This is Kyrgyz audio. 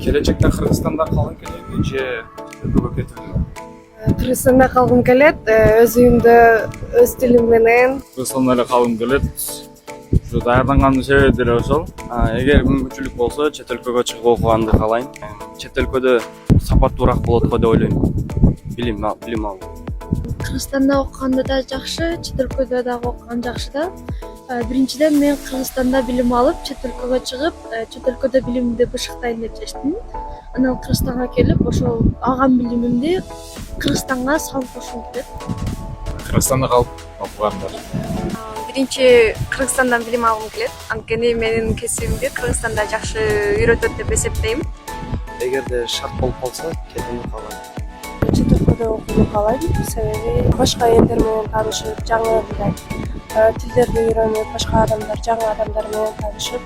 Келечекте Кыргызстанда калгың келеби же өлкөгө кетүүгө? Кыргызстанда калгым келет, өз үйүмдө өз тилим менен. Кыргызстанда эле калгым келет. Ушу даярдангандын себеби деле ошол. Эгер мүмкүнчүлүк болсо, чет өлкөгө чыгып окуганды каалайм. Чет өлкөдө сапаттуураак болот го деп ойлойм. Билим алуу. Кыргызстанда окуганда да жакшы, чет өлкөдө дагы окуган жакшы да. Биринчиден мен Кыргызстанда билим алып, чет өлкөгө чыгып, чет өлкөдө билимимди бышыктайын деп чечтим. Анан Кыргызстанга келип, ошол алган билимимди Кыргызстанга салып кошкум келет. Кыргызстанда калып окугандар. Биринчи Кыргызстандан билим алгым келет. Анткени менин кесибимди Кыргызстанда жакшы үйрөтөт деп эсептейм. Эгерде шарт болуп калса, кетүүнү каалайм. Чет өлкөдө окууну каалайм, себеби башка элдер менен таанышып, жаңы мындай тилдерди үйрөнүп, башка адамдар, жаңы адамдар менен таанышып,